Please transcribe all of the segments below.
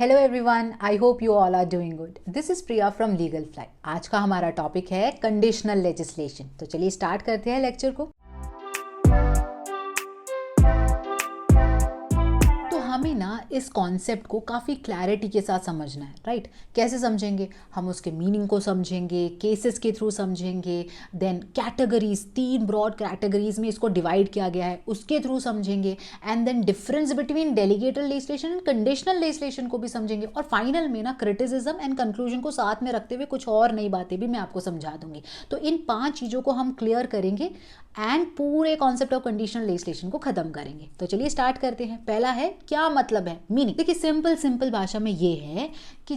Hello everyone, I hope you all are doing good. This is Priya from Legal Fly. आज का हमारा topic है conditional legislation. तो चलिए स्टार्ट करते हैं लेक्चर को। तो हमें ना इस कॉन्सेप्ट को काफ़ी क्लैरिटी के साथ समझना है, राइट? कैसे समझेंगे? हम उसके मीनिंग को समझेंगे, केसेस के थ्रू समझेंगे, देन कैटेगरीज, 3 ब्रॉड कैटेगरीज में इसको डिवाइड किया गया है, उसके थ्रू समझेंगे, and then difference between delegated legislation and conditional legislation को भी समझेंगे, और फाइनल में ना क्रिटिसिज्म एंड कंक्लूजन को साथ में रखते हुए कुछ और नई बातें भी मैं आपको समझा दूंगी। तो इन 5 चीज़ों को हम क्लियर करेंगे एंड पूरे कॉन्सेप्ट ऑफ कंडीशनल लेजिस्लेशन को खत्म करेंगे। तो चलिए स्टार्ट करते हैं। पहला है क्या मतलब है, मीनिंग। देखिए सिंपल भाषा में ये है कि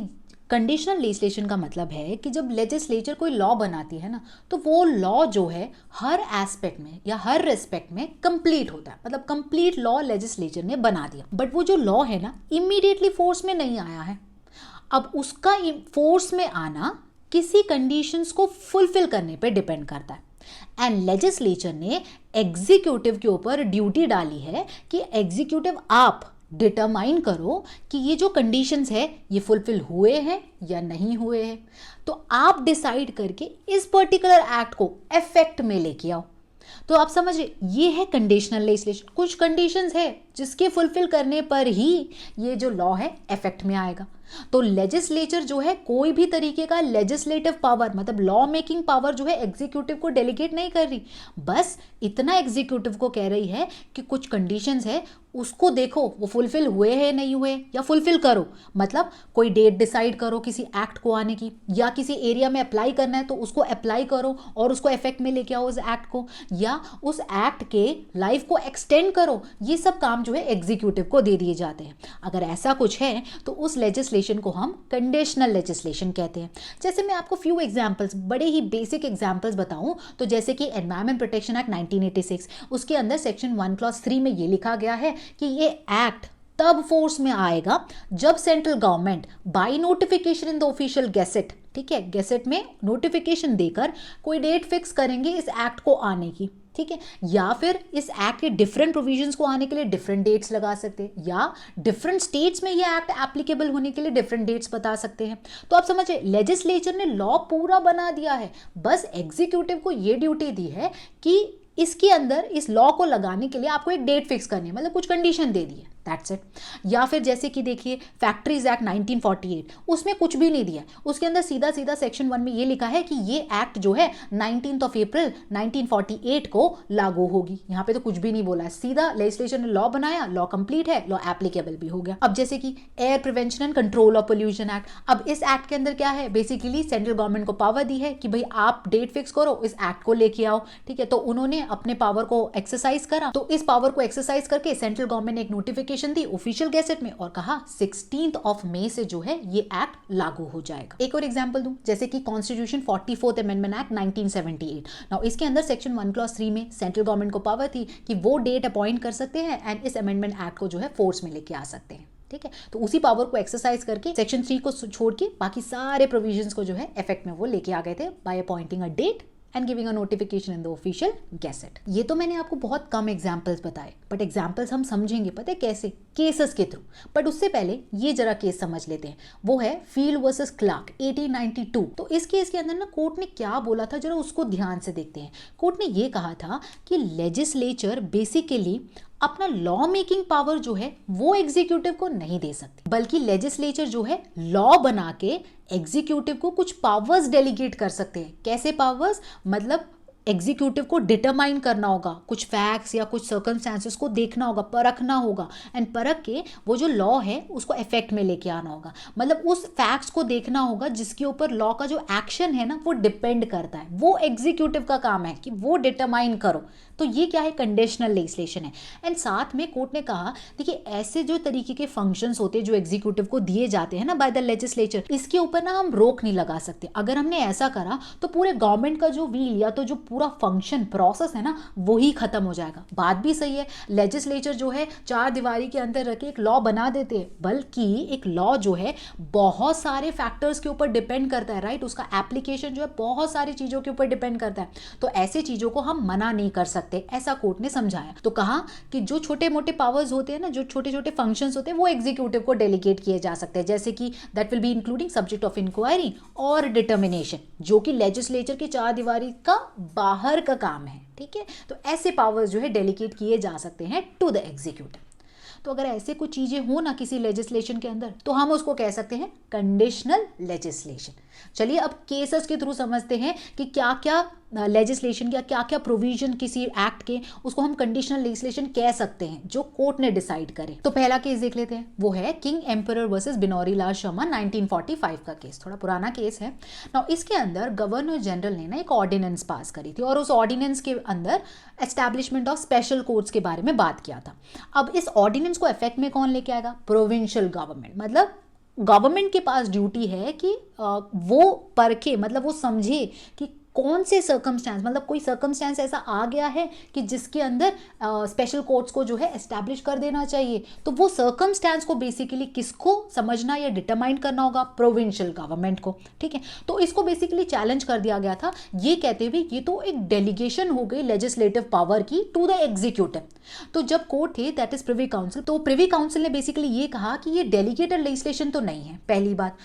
कंडीशनल लेजिस्लेशन का मतलब है कि जब लेजिस्लेचर कोई लॉ बनाती है ना, तो वो लॉ जो है हर एस्पेक्ट में या हर रिस्पेक्ट में कंप्लीट होता है। मतलब कंप्लीट लॉ लेजिस्लेचर ने बना दिया, बट वो जो लॉ है ना इमीडिएटली फोर्स में नहीं आया है। अब उसका फोर्स में आना किसी कंडीशंस को फुलफिल करने पे डिपेंड करता है। एंड लेजिस्लेचर ने एग्जीक्यूटिव के ऊपर ड्यूटी डाली है कि एग्जीक्यूटिव आप डिटरमाइन करो कि ये जो कंडीशंस है ये फुलफिल हुए हैं या नहीं हुए हैं। तो आप डिसाइड करके इस पर्टिकुलर एक्ट को इफेक्ट में लेके आओ। तो आप समझिए ये है कंडीशनल लेजिस्लेशन। कुछ कंडीशंस है जिसके फुलफिल करने पर ही ये जो लॉ है इफेक्ट में आएगा। तो लेजिस्लेचर जो है कोई भी तरीके का लेजिस्लेटिव पावर, मतलब लॉ मेकिंग पावर जो है एग्जीक्यूटिव को डेलीगेट नहीं कर रही। बस इतना एग्जीक्यूटिव को कह रही है कि कुछ कंडीशंस है उसको देखो वो फुलफिल हुए हैं नहीं हुए, या फुलफिल करो। मतलब कोई डेट डिसाइड करो किसी एक्ट को आने की, या किसी एरिया में अप्लाई करना है तो उसको अप्लाई करो और उसको इफेक्ट में लेके आओ उस एक्ट को, या उस एक्ट के लाइफ को एक्सटेंड करो। ये सब काम जो है एग्जीक्यूटिव को दे दिए जाते हैं। अगर ऐसा कुछ है तो उस लेजिस्लेशन को हम कंडीशनल लेजिस्लेशन कहते हैं। जैसे मैं आपको फ्यू एग्जांपल्स, बड़े ही बेसिक एग्जांपल्स बताऊं तो जैसे कि एनवायरमेंट प्रोटेक्शन एक्ट 1986, उसके अंदर सेक्शन 1 क्लॉज 3 में ये लिखा गया है कि ये एक्ट तब फोर्स में आएगा जब central government by notification in the official gadget, ठीक है, गैसेट में नोटिफिकेशन देकर कोई डेट फिक्स करेंगे इस एक्ट को आने की, ठीक है, या फिर इस एक्ट के डिफरेंट प्रोविजंस को आने के लिए डिफरेंट डेट्स लगा सकते हैं, या डिफरेंट स्टेट्स में ये एक्ट एप्लीकेबल होने के लिए डिफरेंट डेट्स बता सकते हैं। तो आप समझिए लेजिस्लेचर ने लॉ पूरा बना दिया है, बस एग्जीक्यूटिव को ये ड्यूटी दी है कि इसके अंदर इस लॉ को लगाने के लिए आपको एक डेट फिक्स करनी है, मतलब कुछ कंडीशन दे दी है, दैट्स इट। या फिर जैसे कि देखिए फैक्ट्रीज एक्ट 1948, उसमें कुछ भी नहीं दिया, उसके अंदर सीधा सीधा सेक्शन 1 में ये लिखा है कि ये एक्ट जो है 19 अप्रैल 1948 को लागू होगी। यहाँ पे तो कुछ भी नहीं बोला है, सीधा लेजिस्लेचर ने लॉ बनाया, लॉ कंप्लीट है, लॉ एप्लीकेबल भी हो गया। अब जैसे कि air prevention and control of pollution act, अब इस एक्ट के अंदर क्या है, बेसिकली सेंट्रल गवर्नमेंट को पावर दी है कि भाई आप डेट फिक्स करो, इस एक्ट को लेके आओ, ठीक है। तो उन्होंने अपने पावर को एक्सरसाइज करा, तो इस पावर को एक्सरसाइज करके सेंट्रल गवर्नमेंट ने एक नोटिफिकेशन दी ऑफिशियल गैजेट में और कहा 16 मई से जो है ये एक्ट लागू हो जाएगा। एक और एग्जांपल दूं, जैसे कि constitution 44th amendment act 1978। Now इसके अंदर सेक्शन 1 क्लॉज 3 में सेंट्रल गवर्नमेंट को पावर थी कि वो डेट अपॉइंट कर सकते हैं एंड इस अमेंडमेंट एक्ट को जो है फोर्स में लेके आ सकते हैं, ठीक है। तो उसी पावर को एक्सरसाइज करके सेक्शन 3 को छोड़ के बाकी सारे प्रोविजंस को जो है इफेक्ट में वो लेके आ गए थे by appointing a date and giving a notification in the official gazette. ये तो मैंने आपको बहुत कम एग्जांपल्स बताए, बट एग्जांपल्स हम समझेंगे पता है कैसे, केसेस के थ्रू। बट उससे पहले ये जरा केस समझ लेते हैं, वो है फील्ड वर्सेस क्लार्क 1892। तो इस केस के अंदर ना कोर्ट ने क्या बोला था जरा उसको ध्यान से देखते हैं। कोर्ट ने ये कहा था कि लेजिस्लेचर बेसिकली अपना लॉ मेकिंग पावर जो है वो एग्जीक्यूटिव को नहीं दे सकती, बल्कि लेजिस्लेचर जो है लॉ बना के एग्जीक्यूटिव को कुछ पावर्स डेलीगेट कर सकते हैं। कैसे पावर्स, मतलब एग्जीक्यूटिव को डिटरमाइन करना होगा, कुछ फैक्ट्स या कुछ सर्कमस्टांसेस को देखना होगा, परखना होगा, एंड परख के वो जो लॉ है उसको इफेक्ट में लेके आना होगा। मतलब उस फैक्ट्स को देखना होगा जिसके ऊपर लॉ का जो एक्शन है ना वो डिपेंड करता है, वो एग्जीक्यूटिव का काम है कि वो डिटरमाइन करो। तो ये क्या है, कंडीशनल लेजिस्लेशन है। एंड साथ में कोर्ट ने कहा देखिए ऐसे जो तरीके के फंक्शंस होते हैं जो एग्जीक्यूटिव को दिए जाते हैं ना बाय द लेजिस्लेचर, इसके ऊपर ना हम रोक नहीं लगा सकते। अगर हमने ऐसा करा तो पूरे गवर्नमेंट का जो व्हील या तो जो पूरा फंक्शन प्रोसेस है ना वो ही खत्म हो जाएगा। बात भी सही है, लेजिस्लेचर जो है चार दीवारी के अंदर रख के एक लॉ बना देते हैं, बल्कि एक लॉ जो है बहुत सारे फैक्टर्स के ऊपर डिपेंड करता है, राइट। उसका एप्लीकेशन जो है बहुत सारी चीज़ों के ऊपर डिपेंड करता है, तो ऐसे चीज़ों को हम मना नहीं कर सकते, ऐसा कोर्ट ने समझाया। तो कहा कि जो छोटे मोटे पावर्स होते हैं ना, जो छोटे छोटे फंक्शंस होते हैं, वो एग्जीक्यूटिव को डेलीगेट किए जा सकते हैं, जैसे कि that will be including subject of inquiry और डिटर्मिनेशन, जो कि लेजिस्लेचर की चार दीवारी का बाहर का काम है, ठीक है। तो ऐसे पावर्स जो है डेलीगेट किए जा सकते हैं टू द एग्जीक्यूटिव। तो अगर ऐसे कुछ चीज़ें हो ना किसी लेजिस्लेशन के अंदर, तो हम उसको कह सकते हैं कंडीशनल लेजिस्लेशन। चलिए अब केसेस के थ्रू समझते हैं कि क्या क्या लेजिस्लेशन या क्या क्या प्रोविजन किसी एक्ट के, उसको हम कंडीशनल लेजिस्लेशन कह सकते हैं जो कोर्ट ने डिसाइड करे। तो पहला केस देख लेते हैं, वो है king emperor versus Banwarilal Sharma 1945 का केस, थोड़ा पुराना केस है ना। इसके अंदर गवर्नर जनरल ने ना एक ऑर्डिनेंस पास करी थी और उस ऑर्डिनेंस के अंदर एस्टैब्लिशमेंट ऑफ स्पेशल कोर्ट्स के बारे में बात किया था। अब इस ऑर्डिनेंस को इफेक्ट में कौन लेके आएगा? Provincial government. मतलब गवर्नमेंट के पास ड्यूटी है कि वो परखे, मतलब वो समझे कि कौन से सर्कमस्टेंस, मतलब कोई सर्कमस्टेंस ऐसा आ गया है कि जिसके अंदर स्पेशल कोर्ट्स को जो है एस्टैब्लिश कर देना चाहिए। तो वो सर्कमस्टेंस को बेसिकली किसको समझना या डिटरमाइन करना होगा? प्रोविंशियल गवर्नमेंट को, ठीक है। तो इसको बेसिकली चैलेंज कर दिया गया था, ये कहते हुए ये तो एक डेलीगेशन हो गई लेजिस्लेटिव पावर की टू द एग्जीक्यूटिव। तो जब कोर्ट थे दैट इज प्रिवी काउंसिल, तो प्रिवी काउंसिल ने बेसिकली ये कहा कि ये डेलीगेटेड लेजिस्लेशन तो नहीं है, पहली बात।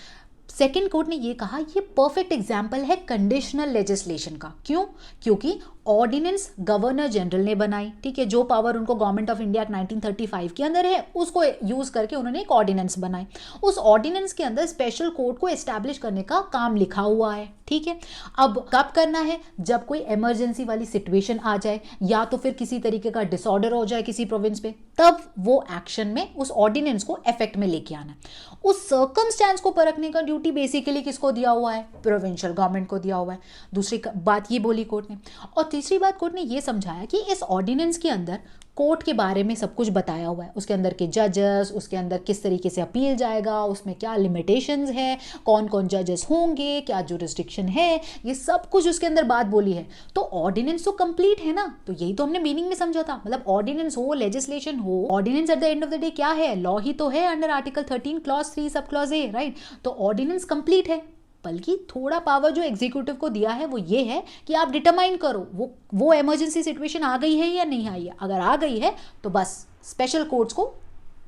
सेकेंड कोर्ट ने ये कहा ये परफेक्ट एग्जाम्पल है कंडीशनल लेजिस्लेशन का। क्यों? क्योंकि ऑर्डिनेंस गवर्नर जनरल ने बनाई, ठीक है। जो पावर उनको गवर्नमेंट ऑफ इंडिया 1935 के अंदर है उसको यूज करके उन्होंने एक ऑर्डिनेंस बनाई। उस ऑर्डिनेंस के अंदर स्पेशल कोर्ट को एस्टैब्लिश करने का काम लिखा हुआ है, ठीक है। अब कब करना है? जब कोई इमरजेंसी वाली सिचुएशन आ जाए या तो फिर किसी तरीके का डिसऑर्डर हो जाए किसी प्रोविंस पे, तब वो एक्शन में उस ऑर्डिनेंस को इफेक्ट में लेके आना है। उस सर्कमस्टेंस को परखने का ड्यूटी बेसिकली किसको दिया हुआ है? प्रोविंशियल गवर्नमेंट को दिया हुआ है। दूसरी बात ये बोली कोर्ट ने। और तीसरी बात कोर्ट ने ये समझाया कि इस ऑर्डिनेंस के अंदर कोर्ट के बारे में सब कुछ बताया हुआ है, उसके अंदर के जजेस, उसके अंदर किस तरीके से अपील जाएगा, उसमें क्या लिमिटेशंस है, कौन कौन जजेस होंगे, क्या जुरिस्डिक्शन है, ये सब कुछ उसके अंदर बात बोली है। तो ऑर्डिनेंस तो कंप्लीट है ना, तो यही तो हमने मीनिंग में समझा था। मतलब ऑर्डिनेंस हो, लेजिस्लेशन हो, ordinance at the end of the day क्या है? लॉ ही तो है under article 13 clause 3 sub clause A, right. तो ऑर्डिनेंस कंप्लीट है, बल्कि थोड़ा पावर जो एग्जीक्यूटिव को दिया है वो ये है कि आप डिटरमाइन करो वो इमरजेंसी सिचुएशन आ गई है या नहीं आई है। अगर आ गई है तो बस स्पेशल कोर्ट्स को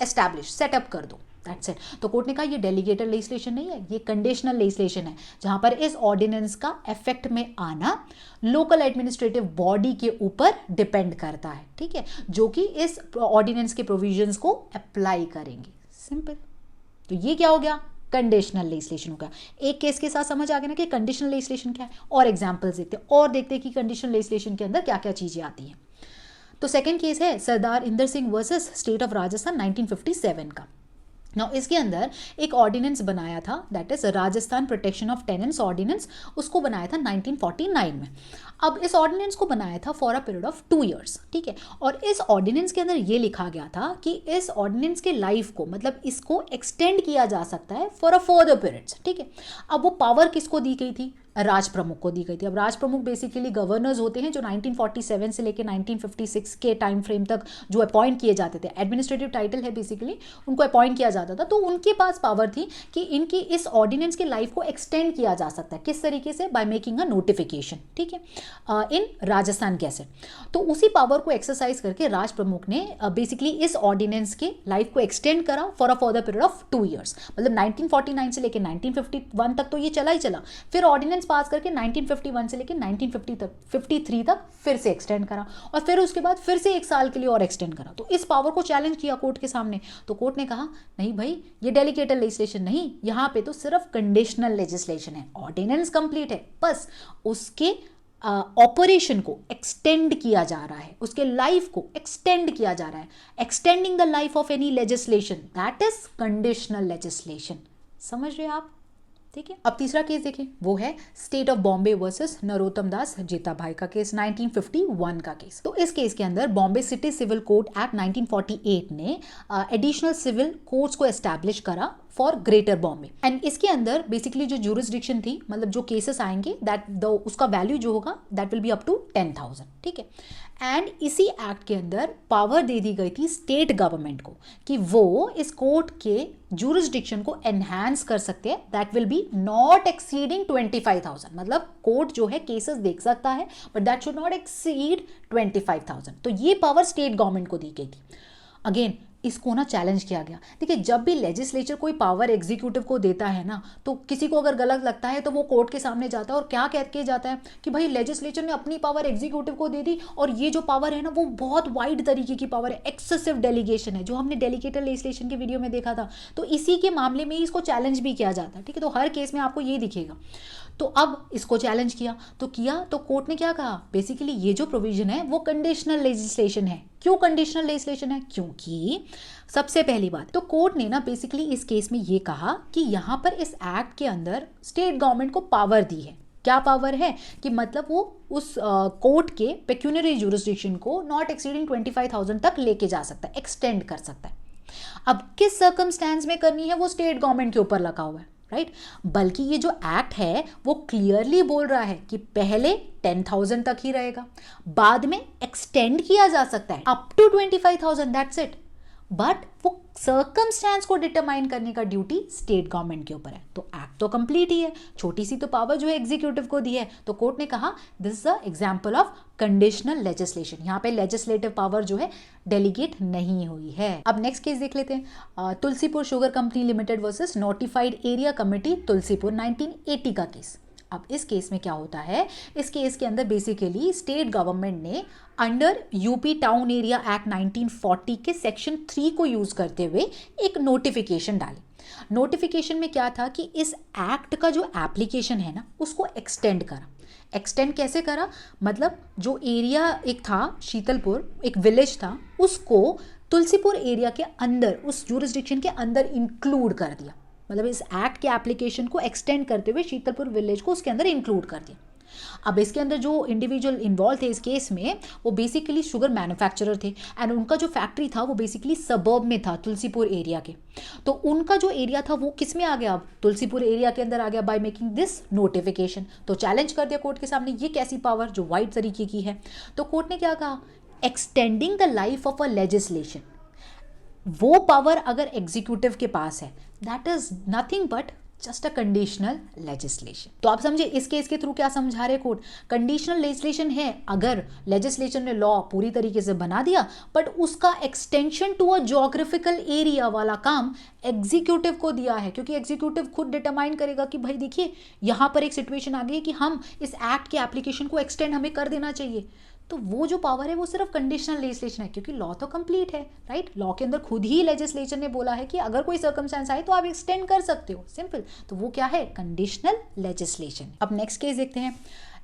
एस्टैब्लिश सेटअप कर दो, दैट्स इट। तो कोर्ट ने कहा ये डेलीगेटेड लेजिस्लेशन नहीं है, ये कंडीशनल लेजिस्लेशन है, जहां पर इस ऑर्डिनेंस का इफेक्ट में आना लोकल एडमिनिस्ट्रेटिव बॉडी के ऊपर डिपेंड करता है, ठीक है, जो कि इस ऑर्डिनेंस के प्रोविजंस को अप्लाई करेंगे। सिंपल। तो ये क्या हो गया? कंडीशनल लेजिस्लेशन होगा। एक केस के साथ समझ आ गया ना कि कंडीशनल लेजिस्लेशन क्या है, और एग्जांपल्स देखते हैं और देखते हैं कि कंडीशनल लेजिस्लेशन के अंदर क्या क्या चीजें आती हैं। तो सेकंड केस है Sardar Inder Singh versus state of Rajasthan 1957 का। ना इसके अंदर एक ऑर्डिनेंस बनाया था, that is Rajasthan protection of tenants ordinance, उसको बनाया था 1949 में। अब इस ऑर्डिनेंस को बनाया था for a period of 2 years, ठीक है। और इस ऑर्डिनेंस के अंदर ये लिखा गया था कि इस ऑर्डिनेंस के लाइफ को, मतलब इसको एक्सटेंड किया जा सकता है फॉर अ फर्दर पीरियड्स, ठीक है। अब वो पावर किसको दी गई थी? राज प्रमुख को दी गई थी। अब राज प्रमुख बेसिकली गवर्नर्स होते हैं जो 1947 से लेकर 1956 के टाइम फ्रेम तक जो अपॉइंट किए जाते थे, एडमिनिस्ट्रेटिव टाइटल है बेसिकली, उनको अपॉइंट किया जाता था। तो उनके पास पावर थी कि इनकी इस ऑर्डिनेंस के लाइफ को एक्सटेंड किया जा सकता है। किस तरीके से? बाय मेकिंग अ नोटिफिकेशन, ठीक है, इन राजस्थान गैजेट। तो उसी पावर को एक्सरसाइज करके राज प्रमुख ने बेसिकली इस ऑर्डिनेंस के लाइफ को एक्सटेंड करा for a further period of 2 years। मतलब 1949 से लेकर 1951 तक तो ये चला ही चला, फिर ऑर्डिनेंस पास करके 1951 से लेकर 1953 तक फिर से एक्सटेंड करा, और फिर उसके बाद फिर से 1 साल के लिए और एक्सटेंड करा। तो इस पावर को चैलेंज किया कोर्ट के सामने। तो कोर्ट ने कहा नहीं भाई, ये डेलीगेटेड लेजिस्लेशन नहीं, यहाँ पे तो सिर्फ कंडीशनल लेजिस्लेशन है, ऑर्डिनेंस कंप्लीट है, बस उसके ऑपरेशन को एक्सटेंड किया जा रहा है, उसके लाइफ को एक्सटेंड किया जा रहा है। Extending the life of any legislation, that is conditional legislation. समझ रहे आप? ठीक है। अब तीसरा केस देखें, वो है state of Bombay versus Narottam Das Jeetabhai का केस, 1951 का केस। तो इस केस के अंदर Bombay city civil code act 1948 ने एडिशनल सिविल कोर्ट्स को एस्टैब्लिश करा फॉर ग्रेटर बॉम्बे। एंड इसके अंदर बेसिकली जो जुरिस्डिक्शन थी, मतलब जो केसेस आएंगे दैट उसका वैल्यू जो होगा that will be up to 10,000, ठीक है। एंड इसी एक्ट के अंदर पावर दे दी गई थी स्टेट गवर्नमेंट को कि वो इस कोर्ट के जुरिस्डिक्शन को एनहांस कर सकते हैं, that will B not exceeding 25,000। मतलब कोर्ट जो है केसेस देख सकता है but that should not exceed 25,000। तो ये पावर स्टेट गवर्नमेंट को दी गई थी। अगेन इसको ना चैलेंज किया गया। देखिए, जब भी लेजिस्लेचर कोई पावर एग्जीक्यूटिव को देता है ना, तो किसी को अगर गलत लगता है तो वो कोर्ट के सामने जाता है और क्या कह के जाता है कि भाई लेजिस्लेचर ने अपनी पावर एग्जीक्यूटिव को दे दी और ये जो पावर है ना वो बहुत वाइड तरीके की पावर है, एक्सेसिव डेलीगेशन है, जो हमने डेलीगेटेड लेजिस्लेशन की वीडियो में देखा था। तो इसी के मामले में इसको चैलेंज भी किया जाता है, ठीक है। तो हर केस में आपको ये दिखेगा। तो अब इसको चैलेंज किया तो कोर्ट ने क्या कहा, बेसिकली ये जो प्रोविजन है वो कंडीशनल लेजिस्लेशन है। क्यों कंडीशनल लेजिस्लेशन है? क्योंकि सबसे पहली बात तो कोर्ट ने ना बेसिकली इस केस में ये कहा कि यहां पर इस एक्ट के अंदर स्टेट गवर्नमेंट को पावर दी है। क्या पावर है कि मतलब वो उस कोर्ट के पेक्यूनरी जुरिस्डिक्शन को नॉट एक्सीडिंग 25,000 तक लेके जा सकता है, एक्सटेंड कर सकता है। अब किस सर्कमस्टेंस में करनी है वो स्टेट गवर्नमेंट के ऊपर लगा हुआ है, राइट। बल्कि ये जो एक्ट है वो क्लियरली बोल रहा है कि पहले 10,000 तक ही रहेगा, बाद में एक्सटेंड किया जा सकता है up to 25,000, that's it. But वो सर्कमस्टेंस को डिटरमाइन करने का ड्यूटी स्टेट गवर्नमेंट के ऊपर है। तो एक्ट तो कंप्लीट ही है, छोटी सी तो पावर जो है एग्जीक्यूटिव को दी है। तो कोर्ट ने कहा this is a example of conditional legislation. यहाँ पे लेजिस्लेटिव पावर जो है डेलीगेट नहीं हुई है। अब नेक्स्ट केस देख लेते हैं, Tulsipur sugar company limited versus notified area committee Tulsipur 1980 का केस। अब इस केस में क्या होता है, इस केस के अंदर बेसिकली स्टेट गवर्नमेंट ने under UP town area act 1940 के सेक्शन 3 को यूज करते हुए एक नोटिफिकेशन डाली। नोटिफिकेशन में क्या था कि इस एक्ट का जो एप्लीकेशन है ना उसको एक्सटेंड करा। एक्सटेंड कैसे करा? मतलब जो एरिया एक था शीतलपुर, एक विलेज था, उसको तुलसीपुर एरिया के अंदर, उस जुरिस्डिक्शन के अंदर इंक्लूड कर दिया। मतलब इस एक्ट के एप्लीकेशन को एक्सटेंड करते हुए शीतलपुर विलेज को उसके अंदर इंक्लूड कर दिया। अब इसके अंदर जो इंडिविजुअल इन्वॉल्व थे इस केस में वो बेसिकली शुगर मैन्युफैक्चरर थे एंड उनका जो फैक्ट्री था वो बेसिकली सबर्ब में था तुलसीपुर एरिया के। तो उनका जो एरिया था वो किस में आ गया, अब तुलसीपुर एरिया के अंदर आ गया बाय मेकिंग दिस नोटिफिकेशन। तो चैलेंज कर दिया कोर्ट के सामने, ये कैसी पावर जो वाइड तरीके की है। तो कोर्ट ने क्या कहा, extending the life of a legislation, वो पावर अगर एग्जीक्यूटिव के पास है that is nothing but just a conditional legislation. तो आप समझे इस केस के थ्रू क्या समझा रहे कोर्ट, कंडीशनल लेजिस्लेशन है अगर लेजिस्लेचर ने लॉ पूरी तरीके से बना दिया बट उसका extension to a geographical area वाला काम एग्जीक्यूटिव को दिया है, क्योंकि एग्जीक्यूटिव खुद डिटरमाइन करेगा कि भाई देखिए यहां पर एक सिचुएशन आ गई है कि हम इस एक्ट के एप्लीकेशन को एक्सटेंड हमें कर देना चाहिए। तो वो जो पावर है वो सिर्फ कंडीशनल लेजिस्लेशन है, क्योंकि लॉ तो कंप्लीट है, राइट। लॉ के अंदर खुद ही लेजिस्लेचर ने बोला है कि अगर कोई सर्कमस्टेंस आए तो आप एक्सटेंड कर सकते हो, सिंपल। तो वो क्या है, कंडीशनल लेजिस्लेशन। अब नेक्स्ट केस देखते हैं,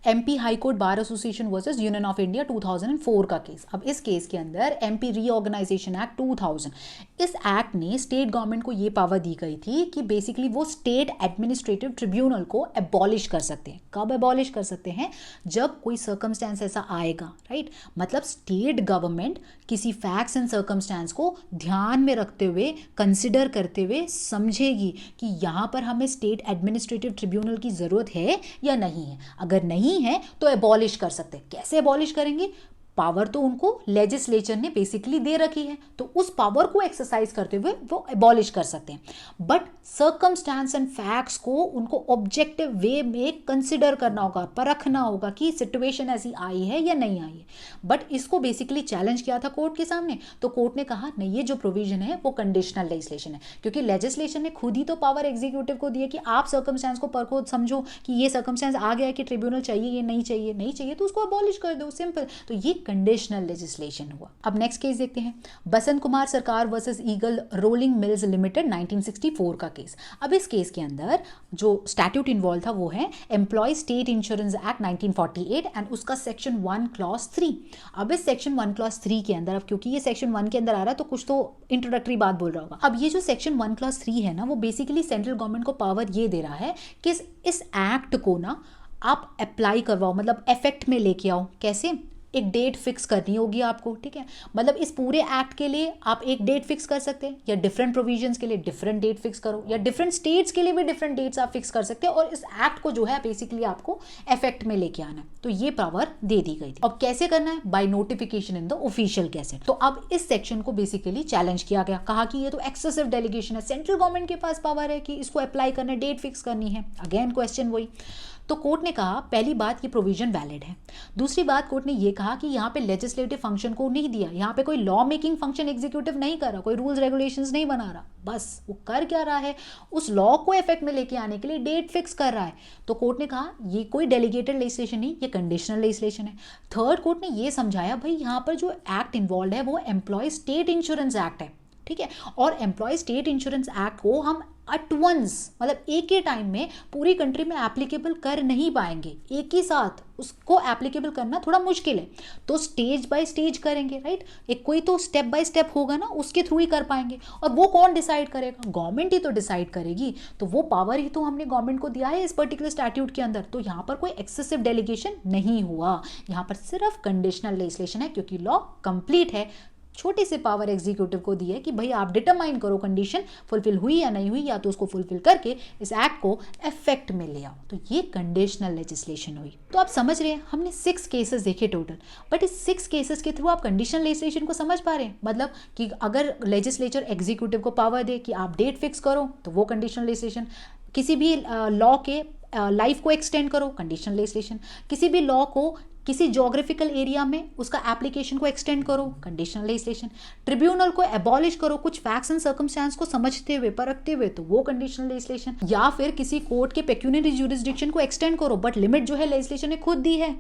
MP high court bar association versus union of India 2004 का केस। अब इस केस के अंदर एमपी रीऑर्गेनाइजेशन एक्ट 2000, इस एक्ट ने स्टेट गवर्नमेंट को ये पावर दी गई थी कि बेसिकली वो स्टेट एडमिनिस्ट्रेटिव ट्रिब्यूनल को एबॉलिश कर सकते हैं। कब एबॉलिश कर सकते हैं, जब कोई सर्कमस्टेंस ऐसा आएगा, राइट। मतलब स्टेट गवर्नमेंट किसी फैक्ट्स एंड सर्कमस्टेंस को ध्यान में रखते हुए, कंसिडर करते हुए समझेगी कि यहाँ पर हमें स्टेट एडमिनिस्ट्रेटिव ट्रिब्यूनल की ज़रूरत है या नहीं है। अगर नहीं है तो एबॉलिश कर सकते हैं। कैसे एबॉलिश करेंगे, पावर तो उनको लेजिस्लेचर ने बेसिकली दे रखी है, तो उस पावर को एक्सरसाइज करते हुए वो एबॉलिश कर सकते हैं। बट सर्कमस्टेंस एंड फैक्ट्स को उनको ऑब्जेक्टिव वे में कंसिडर करना होगा, परखना होगा कि सिचुएशन ऐसी आई है या नहीं आई है। बट इसको बेसिकली चैलेंज किया था कोर्ट के सामने, तो कोर्ट ने कहा नहीं, ये जो प्रोविजन है वो कंडीशनल लेजिस्लेशन है, क्योंकि लेजिस्लेशन ने खुद ही तो पावर एग्जीक्यूटिव को दी है कि आप सर्कमस्टेंस को परखो, समझो कि ये सर्कमस्टेंस आ गया है कि ट्रिब्यूनल चाहिए, ये नहीं चाहिए, नहीं चाहिए तो उसको एबॉलिश कर दो, सिंपल। तो ये कंडीशनल लेजिस्लेशन हुआ। अब नेक्स्ट केस देखते हैं, बसंत कुमार सरकार versus eagle rolling mills limited 1964 का केस। अब इस केस के अंदर जो स्टैट्यूट इन्वॉल्व था वो है employ state insurance act 1948 and उसका सेक्शन 1 क्लॉज 3। अब इस सेक्शन 1 क्लॉज 3 के अंदर, अब क्योंकि ये सेक्शन 1 के अंदर आ रहा है तो कुछ तो इंट्रोडक्टरी बात बोल रहा होगा। अब ये जो सेक्शन 1 क्लॉज 3 है ना, वो बेसिकली सेंट्रल गवर्नमेंट को पावर ये दे रहा है कि इस एक्ट को ना आप अप्लाई करवाओ, मतलब इफेक्ट में लेके आओ। कैसे, एक डेट फिक्स करनी होगी आपको, ठीक है। मतलब इस पूरे एक्ट के लिए आप एक डेट फिक्स कर सकते हैं, या डिफरेंट प्रोविजंस के लिए डिफरेंट डेट फिक्स करो, या डिफरेंट स्टेट्स के लिए भी डिफरेंट डेट्स आप फिक्स कर सकते हैं, और इस एक्ट को जो है बेसिकली आपको इफेक्ट में लेके आना है। तो ये पावर दे दी गई थी। अब कैसे करना है? By notification in the official gazette. तो अब इस सेक्शन को बेसिकली चैलेंज किया गया, कहा कि ये तो एक्सेसिव डेलीगेशन है, सेंट्रल गवर्नमेंट के पास पावर है कि इसको अप्लाई करना, डेट फिक्स करनी है। अगेन क्वेश्चन वही। तो कोर्ट ने कहा पहली बात ये प्रोविजन वैलिड है। दूसरी बात कोर्ट ने ये कहा कि यहाँ पे लेजिस्लेटिव फंक्शन को नहीं दिया, यहाँ पे कोई लॉ मेकिंग फंक्शन एग्जीक्यूटिव नहीं कर रहा, कोई रूल्स रेगुलेशंस नहीं बना रहा, बस वो कर क्या रहा है, उस लॉ को इफेक्ट में लेके आने के लिए डेट फिक्स कर रहा है। तो कोर्ट ने कहा ये कोई डेलीगेटेड लेजिस्लेशन नहीं, ये कंडीशनल लेजिस्लेशन है। थर्ड, कोर्ट ने ये समझाया भाई यहाँ पर जो एक्ट इन्वॉल्व है वो एम्प्लॉय स्टेट इंश्योरेंस एक्ट है, ठीक है। और एम्प्लॉय स्टेट इंश्योरेंस एक्ट को हम एट वंस, मतलब एक ही टाइम में पूरी कंट्री में एप्लीकेबल कर नहीं पाएंगे, एक ही साथ उसको एप्लीकेबल करना थोड़ा मुश्किल है। तो स्टेज बाय स्टेज करेंगे, राइट। एक कोई तो स्टेप बाय स्टेप होगा ना, उसके थ्रू ही कर पाएंगे। और वो कौन डिसाइड करेगा? गवर्नमेंट ही तो डिसाइड करेगी। तो वो पावर ही तो हमने गवर्नमेंट को दिया है इस पर्टिकुलर स्टैट्यूट के अंदर। तो यहाँ पर कोई एक्सेसिव डेलीगेशन नहीं हुआ, यहाँ पर सिर्फ कंडीशनल लेजिस्लेशन है, क्योंकि लॉ कंप्लीट है। छोटी सी पावर एग्जीक्यूटिव को दी है कि भाई आप डिटरमाइन करो कंडीशन फुलफिल हुई या नहीं हुई, या तो उसको फुलफिल करके इस एक्ट को इफेक्ट में ले आओ। तो ये कंडीशनल लेजिस्लेशन हुई। तो आप समझ रहे हैं, हमने 6 केसेस देखे टोटल, बट इस 6 केसेस के थ्रू आप कंडीशनल लेजिस्लेशन को समझ पा रहे हैं। मतलब कि अगर लेजिस्लेचर एग्जीक्यूटिव को पावर दे कि आप डेट फिक्स करो, तो वो कंडीशनल लेजिस्लेशन। किसी भी लॉ के लाइफ को एक्सटेंड करो, कंडीशनल लेजिस्लेशन। किसी भी लॉ को किसी जोग्राफिकल एरिया में उसका एप्लीकेशन को एक्सटेंड करो, कंडीशनल लेजिस्लेशन। ट्रिब्यूनल को एबॉलिश करो कुछ फैक्ट्स एंड सर्कमस्टेंस को समझते हुए, परखते हुए, तो वो कंडीशनल लेजिस्लेशन। या फिर किसी कोर्ट के पेक्यूनियरी ज्यूरिसडिक्शन को एक्सटेंड करो, बट लिमिट जो है लेजिस्लेशन ने खुद दी है,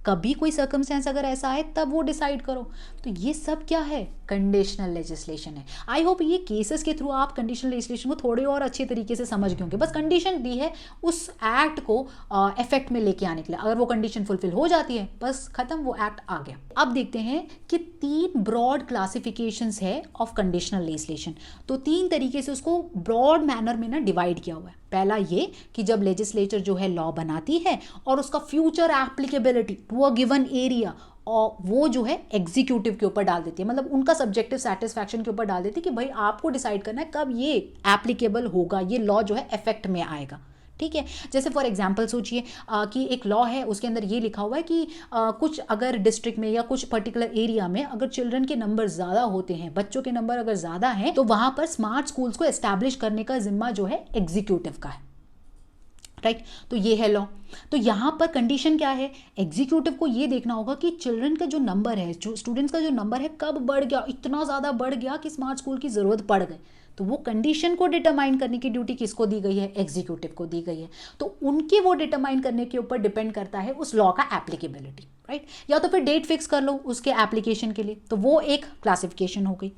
कभी कोई सर्कमस्टेंस अगर ऐसा आए तब वो डिसाइड करो। तो ये सब क्या है? कंडीशनल लेजिस्लेशन है। आई होप ये केसेस के थ्रू आप कंडीशनल लेजिस्लेशन को थोड़े और अच्छे तरीके से समझ गए होंगे। बस कंडीशन दी है उस एक्ट को इफेक्ट में लेके आने के लिए, अगर वो कंडीशन फुलफिल हो जाती है बस खत्म, वो एक्ट आ गया। अब देखते हैं कि 3 ब्रॉड क्लासिफिकेशंस है ऑफ कंडीशनल लेजिस्लेशन। तो 3 तरीके से उसको ब्रॉड मैनर में ना डिवाइड किया हुआ है। पहला ये कि जब लेजिस्लेचर जो है लॉ बनाती है और उसका future applicability to a given area, और वो जो है एग्जीक्यूटिव के ऊपर डाल देती है, मतलब उनका सब्जेक्टिव सेटिस्फैक्शन के ऊपर डाल देती है कि भाई आपको डिसाइड करना है कब ये एप्लीकेबल होगा, ये लॉ जो है इफेक्ट में आएगा, ठीक है। जैसे फॉर एग्जांपल सोचिए कि एक लॉ है, उसके अंदर ये लिखा हुआ है कि कुछ अगर डिस्ट्रिक्ट में या कुछ पर्टिकुलर एरिया में अगर चिल्ड्रन के नंबर ज़्यादा होते हैं, बच्चों के नंबर अगर ज़्यादा हैं, तो वहाँ पर स्मार्ट स्कूल्स को एस्टैब्लिश करने का जिम्मा जो है एग्जीक्यूटिव का है, राइट। तो ये है लॉ। तो यहाँ पर कंडीशन क्या है? एग्जीक्यूटिव को ये देखना होगा कि चिल्ड्रन का जो नंबर है, जो स्टूडेंट्स का जो नंबर है, कब बढ़ गया, इतना ज़्यादा बढ़ गया कि स्मार्ट स्कूल की ज़रूरत पड़ गई। तो वो कंडीशन को डिटरमाइन करने की ड्यूटी किसको दी गई है? एग्जीक्यूटिव को दी गई है। तो उनके वो डिटरमाइन करने के ऊपर डिपेंड करता है उस लॉ का एप्लीकेबिलिटी, राइट। या तो फिर डेट फिक्स कर लो उसके एप्लीकेशन के लिए, तो वो एक क्लासिफिकेशन हो गई।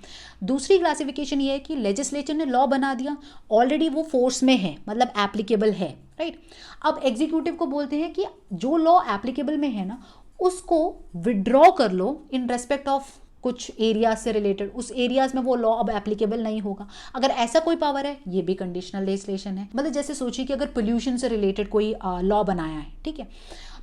दूसरी क्लासिफिकेशन ये है कि लेजिस्लेचर ने लॉ बना दिया, ऑलरेडी वो फोर्स में है, मतलब एप्लीकेबल है, राइट। अब एग्जीक्यूटिव को बोलते हैं कि जो लॉ एप्लीकेबल में है ना, उसको विड्रॉ कर लो इन रेस्पेक्ट ऑफ कुछ एरियाज से रिलेटेड, उस एरियाज में वो लॉ अब एप्लीकेबल नहीं होगा। अगर ऐसा कोई पावर है, ये भी कंडीशनल लेजिस्लेशन है। मतलब जैसे सोचिए कि अगर पोल्यूशन से रिलेटेड कोई लॉ बनाया है, ठीक है,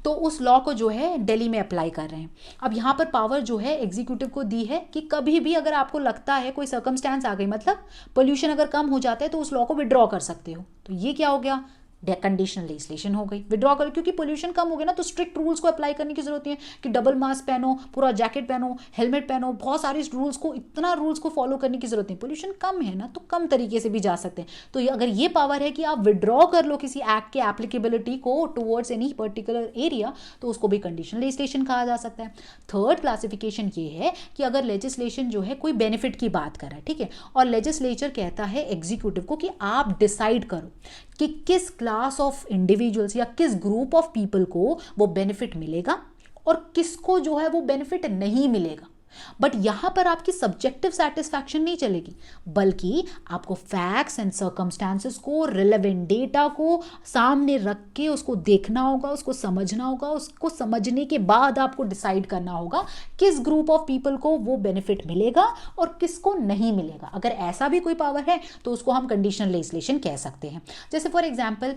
तो उस लॉ को जो है दिल्ली में अप्लाई कर रहे हैं। अब यहाँ पर पावर जो है एग्जीक्यूटिव को दी है कि कभी भी अगर आपको लगता है कोई सर्कमस्टेंस आ गई, मतलब पोल्यूशन अगर कम हो जाता है, तो उस लॉ को विड्रॉ कर सकते हो। तो ये क्या हो गया? कंडीशनल लेजिस्लेशन हो गई। विड्रॉ करो, क्योंकि पोल्यूशन कम हो गया ना, तो स्ट्रिक्ट रूल्स को अप्लाई करने की जरूरत नहीं है कि डबल मास्क पहनो, पूरा जैकेट पहनो, हेलमेट पहनो, बहुत सारे रूल्स को, इतना रूल्स को फॉलो करने की जरूरत नहीं। पोल्यूशन कम है ना, तो कम तरीके से भी जा सकते हैं। तो अगर ये पावर है कि आप विड्रॉ कर लो किसी एक्ट के एप्लीकेबिलिटी को टुवर्ड्स एनी पर्टिकुलर एरिया, तो उसको भी कंडीशनल लेजिस्लेशन कहा जा सकता है। थर्ड क्लासिफिकेशन ये है कि अगर लेजिस्लेशन जो है कोई बेनिफिट की बात कर रहा है, ठीक है, और लेजिस्लेचर कहता है एग्जीक्यूटिव को कि आप डिसाइड करो कि किस क्लास ऑफ इंडिविजुअल्स या किस ग्रुप ऑफ पीपल को वो बेनिफिट मिलेगा और किसको जो है वो बेनिफिट नहीं मिलेगा, बट यहां पर आपकी सब्जेक्टिव सेटिस्फैक्शन नहीं चलेगी, बल्कि आपको फैक्ट्स एंड सर्कमस्टांसेस को, रिलेवेंट डेटा को सामने रख के उसको देखना होगा, उसको समझना होगा, उसको समझने के बाद आपको डिसाइड करना होगा किस ग्रुप ऑफ पीपल को वो बेनिफिट मिलेगा और किसको नहीं मिलेगा। अगर ऐसा भी कोई पावर है तो उसको हम कंडीशनल लेजिस्लेशन कह सकते हैं। जैसे फॉर एग्जाम्पल,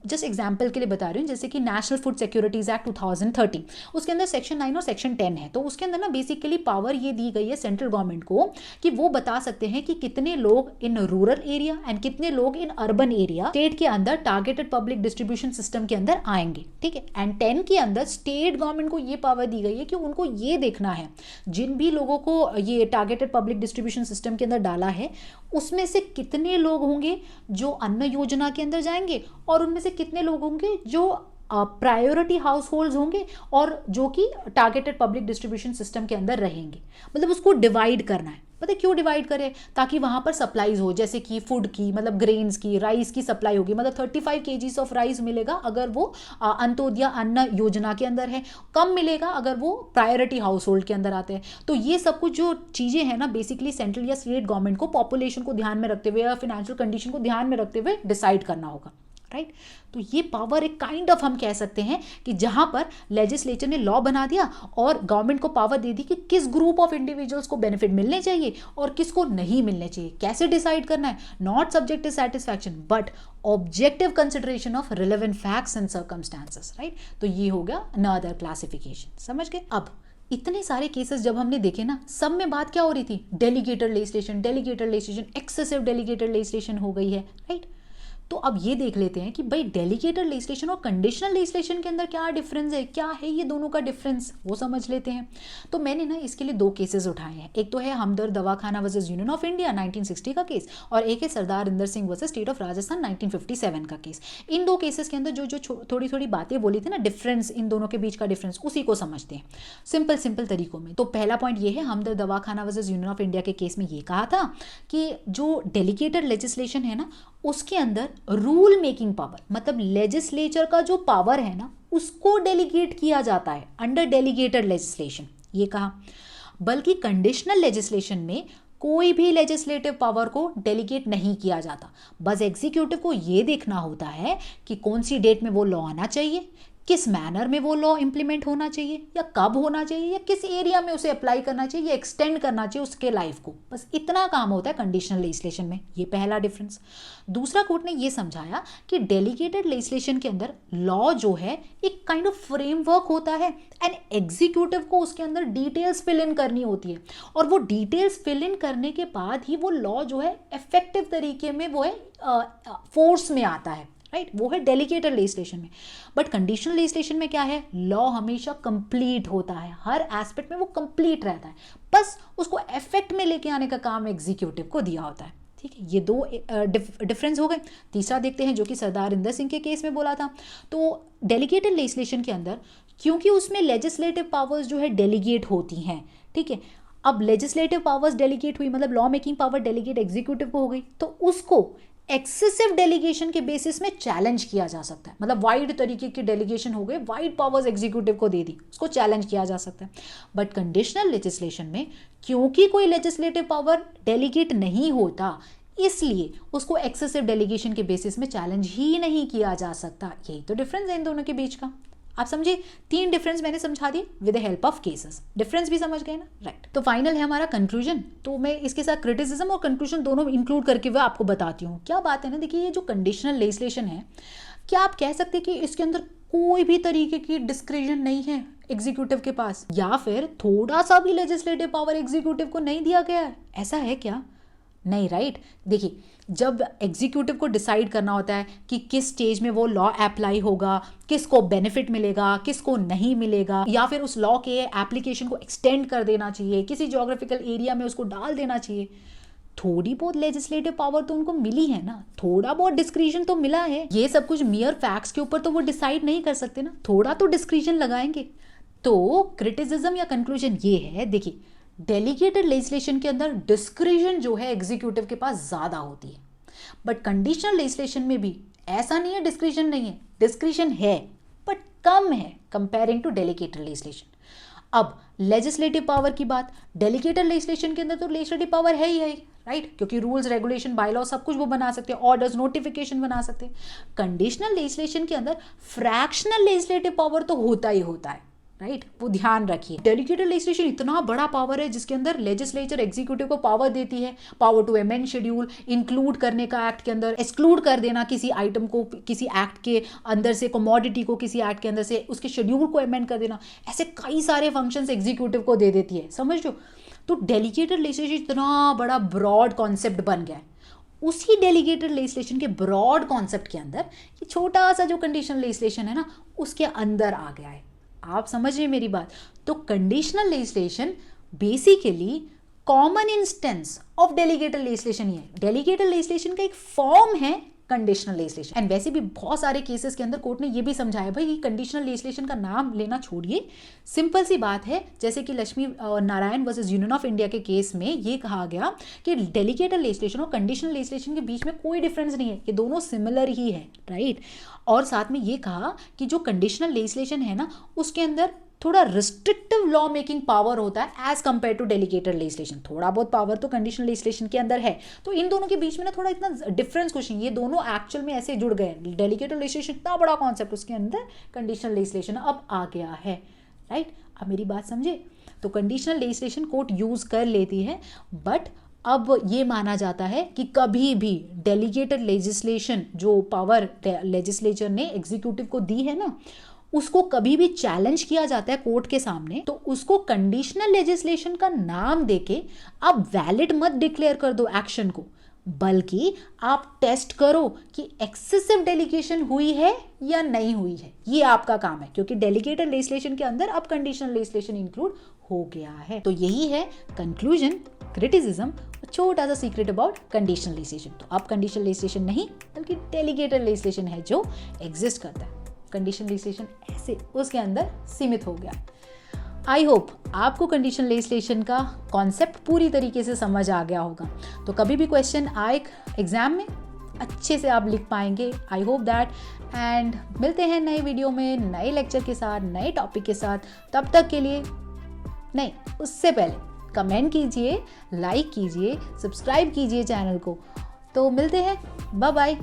जस्ट एग्जाम्पल के लिए बता रही हूँ, जैसे कि नेशनल फूड सिक्योरिटीज एक्ट 2013, उसके अंदर सेक्शन 9 और सेक्शन 10 है। तो उसके अंदर ना बेसिकली पावर ये दी गई है सेंट्रल गवर्नमेंट को कि वो बता सकते हैं कि कितने लोग इन रूरल एरिया एंड कितने लोग इन अर्बन एरिया स्टेट के अंदर टारगेटेड पब्लिक डिस्ट्रीब्यूशन सिस्टम के अंदर आएंगे, ठीक है। एंड 10 के अंदर स्टेट गवर्नमेंट को ये पावर दी गई है कि उनको ये देखना है जिन भी लोगों को ये टारगेटेड पब्लिक डिस्ट्रीब्यूशन सिस्टम के अंदर डाला है उसमें से कितने लोग होंगे जो अन्न योजना के अंदर जाएंगे और उनमें से कितने लोग होंगे जो प्रायोरिटी हाउस होल्ड होंगे और जो कि टारगेटेड पब्लिक डिस्ट्रीब्यूशन सिस्टम के अंदर रहेंगे। मतलब उसको डिवाइड करना है। पता है क्यों डिवाइड करें? ताकि वहां पर सप्लाईज हो, जैसे कि फूड की, मतलब ग्रेन्स की, राइस की सप्लाई होगी। मतलब 35 kgs ऑफ राइस मिलेगा अगर वो अंत्योदय अन्न योजना के अंदर है, कम मिलेगा अगर वो प्रायोरिटी हाउस होल्ड के अंदर आते हैं। तो ये सब कुछ जो चीज़ें हैं ना, बेसिकली सेंट्रल या स्टेट गवर्नमेंट को पॉपुलेशन को ध्यान में रखते हुए या फिनेंशियल कंडीशन को ध्यान में रखते हुए डिसाइड करना होगा, राइट। तो ये पावर एक काइंड ऑफ हम कह सकते हैं कि जहां पर लेजिस्लेचर ने लॉ बना दिया और गवर्नमेंट को पावर दे दी कि किस ग्रुप ऑफ इंडिविजुअल्स को बेनिफिट मिलने चाहिए और किसको नहीं मिलने चाहिए। कैसे डिसाइड करना है? Not subjective satisfaction but objective consideration of relevant facts and circumstances, right. तो ये हो गया अनदर क्लासिफिकेशन, समझ गए। अब इतने सारे केसेस जब हमने देखे ना, सब में बात क्या हो रही थी? Delegated legislation, delegated legislation, excessive delegated legislation हो गई है, राइट। तो अब ये देख लेते हैं कि भाई डेलीगेटेड लेजिस्लेशन और कंडीशनल लेजिस्लेशन के अंदर क्या डिफरेंस है, क्या है ये दोनों का डिफरेंस, वो समझ लेते हैं। तो मैंने ना इसके लिए दो केसेस उठाए हैं। एक तो है हमदर्द दवाखाना वर्सेस यूनियन ऑफ इंडिया 1960 का केस, और एक है Sardar Inder Singh versus state of Rajasthan 1957 का केस। इन दो केसेस के अंदर जो जो थोड़ी थोड़ी बातें बोली थी ना, डिफरेंस, इन दोनों के बीच का डिफरेंस, उसी को समझते हैं सिंपल तरीकों में। तो पहला पॉइंट ये है, हमदर्द दवाखाना वर्सेस यूनियन ऑफ इंडिया के केस में ये कहा था कि जो डेलीगेटेड लेजिस्लेशन है ना, उसके अंदर रूल मेकिंग पावर, मतलब लेजिस्लेचर का जो पावर है ना, उसको डेलीगेट किया जाता है अंडर डेलीगेटेड लेजिस्लेशन, ये कहा। बल्कि कंडीशनल लेजिस्लेशन में कोई भी लेजिस्लेटिव पावर को डेलीगेट नहीं किया जाता। बस एग्जीक्यूटिव को ये देखना होता है कि कौन सी डेट में वो लॉ आना चाहिए, किस मैनर में वो लॉ इंप्लीमेंट होना चाहिए, या कब होना चाहिए, या किस एरिया में उसे अप्लाई करना चाहिए, या एक्सटेंड करना चाहिए उसके लाइफ को। बस इतना काम होता है कंडीशनल लेजिस्लेशन में। ये पहला डिफरेंस। दूसरा, कोर्ट ने ये समझाया कि डेलीगेटेड लेजिस्लेशन के अंदर लॉ जो है एक काइंड ऑफ फ्रेमवर्क होता है एंड एग्जीक्यूटिव को उसके अंदर डिटेल्स फिल इन करनी होती है, और वो डिटेल्स फिल इन करने के बाद ही वो लॉ जो है इफेक्टिव तरीके में वो है फोर्स में आता है, राइट। वो है डेलीगेटेड लेजिस्लेशन में। बट कंडीशनल लेजिस्लेशन में क्या है? लॉ हमेशा कंप्लीट होता है, हर एस्पेक्ट में वो कंप्लीट रहता है, बस उसको इफेक्ट में लेके आने का काम एग्जीक्यूटिव को दिया होता है, ठीक है। ये दो डिफरेंस हो गए। तीसरा देखते हैं, जो कि सरदार इंदर सिंह के केस में बोला था। तो डेलीगेटेड लेजिस्लेशन के अंदर क्योंकि उसमें लेजिस्लेटिव पावर्स जो है डेलीगेट होती हैं, ठीक है। अब लेजिस्लेटिव पावर्स डेलीगेट हुई, मतलब law making power delegate executive को हो गई, तो उसको एक्सेसिव डेलीगेशन के बेसिस में चैलेंज किया जा सकता है। मतलब वाइड तरीके की डेलीगेशन हो गई, वाइड पावर्स एग्जीक्यूटिव को दे दी, उसको चैलेंज किया जा सकता है। बट कंडीशनल लेजिस्लेशन में क्योंकि कोई लेजिस्लेटिव पावर डेलीगेट नहीं होता, इसलिए उसको एक्सेसिव डेलीगेशन के बेसिस में चैलेंज ही नहीं किया जा सकता। यही तो डिफरेंस है इन दोनों के बीच का। आप समझे? 3 डिफरेंस मैंने समझा दिए with the help of cases. Difference भी समझ गए ना, राइट। तो फाइनल है हमारा कंक्लूजन। तो मैं इसके साथ क्रिटिसिज्म और कंक्लूजन दोनों इंक्लूड करके हुए आपको बताती हूँ। क्या बात है ना, देखिए ये जो कंडीशनल लेजिस्लेशन है, क्या आप कह सकते हैं कि इसके अंदर कोई भी तरीके की डिस्क्रिशन नहीं है एग्जीक्यूटिव के पास, या फिर थोड़ा सा भी लेजिस्लेटिव पावर एग्जीक्यूटिव को नहीं दिया गया है? ऐसा है क्या? नहीं, राइट। देखिए, जब एग्जीक्यूटिव को डिसाइड करना होता है कि किस स्टेज में वो लॉ अप्लाई होगा, किसको बेनिफिट मिलेगा, किसको नहीं मिलेगा, या फिर उस लॉ के एप्लीकेशन को एक्सटेंड कर देना चाहिए, किसी ज्योग्राफिकल एरिया में उसको डाल देना चाहिए, थोड़ी बहुत लेजिस्लेटिव पावर तो उनको मिली है ना, थोड़ा बहुत डिस्क्रिशन तो मिला है। ये सब कुछ मियर फैक्ट्स के ऊपर तो वो डिसाइड नहीं कर सकते ना, थोड़ा तो डिस्क्रिशन लगाएंगे। तो क्रिटिसिज्म या कंक्लूजन ये है, देखिए डेलीगेटेड लेजिस्लेशन के अंदर डिस्क्रिशन जो है एग्जीक्यूटिव के पास ज्यादा होती है, बट कंडीशनल लेजिस्लेशन में भी ऐसा नहीं है डिस्क्रिशन नहीं है, डिस्क्रिशन है बट कम है कंपेयरिंग टू डेलीगेटेड लेजिस्लेशन। अब लेजिस्लेटिव पावर की बात, डेलीगेटेड लेजिस्लेशन के अंदर तो लेजिस्लेटिव पावर है ही राइट, क्योंकि रूल्स रेगुलेशन बाय लॉ सब कुछ वो बना सकते हैं, ऑर्डर्स नोटिफिकेशन बना सकते हैं। कंडीशनल लेजिस्लेशन के अंदर फ्रैक्शनल लेजिस्लेटिव पावर तो होता ही होता है राइट, वो ध्यान रखिए। डेलीगेटेड लेजिस्लेशन इतना बड़ा पावर है जिसके अंदर लेजिस्लेचर एग्जीक्यूटिव को पावर देती है, power to amend schedule, include करने का एक्ट के अंदर, एक्सक्लूड कर देना किसी आइटम को किसी एक्ट के अंदर से, कमोडिटी को किसी एक्ट के अंदर से, उसके शेड्यूल को अमेंड कर देना, ऐसे कई सारे फंक्शंस एग्जीक्यूटिव को दे देती है, समझ लो। तो डेलीगेटेड लेजिस्लेशन इतना बड़ा ब्रॉड कॉन्सेप्ट बन गया है। उसी डेलीगेटेड लेजिस्लेशन के ब्रॉड कॉन्सेप्ट के अंदर ये छोटा सा जो कंडीशनल लेजिस्लेशन है ना, उसके अंदर आ गया है। आप समझ रहे मेरी बात। तो conditional legislation basically common instance of delegated legislation ही है। डेलीगेटेड लेजिस्लेशन का एक फॉर्म है कंडीशनल लेजिस्लेशन। एंड वैसे भी बहुत सारे केसेस के अंदर कोर्ट ने ये भी समझाया भाई कि कंडीशनल लेजिस्लेशन का नाम लेना छोड़िए, सिंपल सी बात है। जैसे कि Lakshmi Narayan versus union of India के केस में ये कहा गया कि डेलीगेटेड लेजिस्लेशन और कंडीशनल लेजिस्लेशन के बीच में कोई डिफरेंस नहीं है, ये दोनों सिमिलर ही है राइट। और साथ में ये कहा कि जो कंडीशनल लेजिस्लेशन है ना, उसके अंदर थोड़ा रिस्ट्रिक्टिव लॉ मेकिंग पावर होता है as compare to delegated legislation. थोड़ा बहुत पावर तो कंडीशनल लेजिस्लेशन के अंदर है, तो इन दोनों के बीच में ना थोड़ा इतना डिफरेंस कुछ नहीं, ये दोनों एक्चुअल में ऐसे जुड़ गए। डेलीगेटेड लेजिस्लेशन इतना बड़ा कॉन्सेप्ट, उसके अंदर कंडीशनल लेजिस्लेशन अब आ गया है राइट। अब मेरी बात समझे। तो कंडीशनल लेजिस्लेशन कोर्ट यूज कर लेती है, बट अब ये माना जाता है कि कभी भी डेलीगेटेड लेजिस्लेशन जो पावर लेजिस्लेचर ने एग्जीक्यूटिव को दी है ना, उसको कभी भी चैलेंज किया जाता है कोर्ट के सामने, तो उसको कंडीशनल लेजिस्लेशन का नाम देके आप वैलिड मत डिक्लेयर कर दो एक्शन को, बल्कि आप टेस्ट करो कि एक्सेसिव डेलीगेशन हुई है या नहीं हुई है। ये आपका काम है, क्योंकि डेलीगेटेड लेजिस्लेशन के अंदर अब कंडीशनल लेजिस्लेशन इंक्लूड हो गया है। तो यही है कंक्लूजन, क्रिटिसिज्म, छोटा सा सीक्रेट अबाउट कंडीशनल लेजिस्लेशन। तो अब कंडीशनल लेजिस्लेशन नहीं बल्कि डेलीगेटेड लेजिस्लेशन है जो एग्जिस्ट करता है। कंडीशनल लेजिस्लेशन ऐसे उसके अंदर सीमित हो गया। आई होप आपको कंडीशनल लेजिस्लेशन का कॉन्सेप्ट पूरी तरीके से समझ आ गया होगा। तो कभी भी क्वेश्चन आए एग्जाम में, अच्छे से आप लिख पाएंगे, आई होप दैट। एंड मिलते हैं नए वीडियो में, नए लेक्चर के साथ, नए टॉपिक के साथ। तब तक के लिए नहीं, उससे पहले कमेंट कीजिए, लाइक कीजिए, सब्सक्राइब कीजिए चैनल को। तो मिलते हैं, बाय बाय।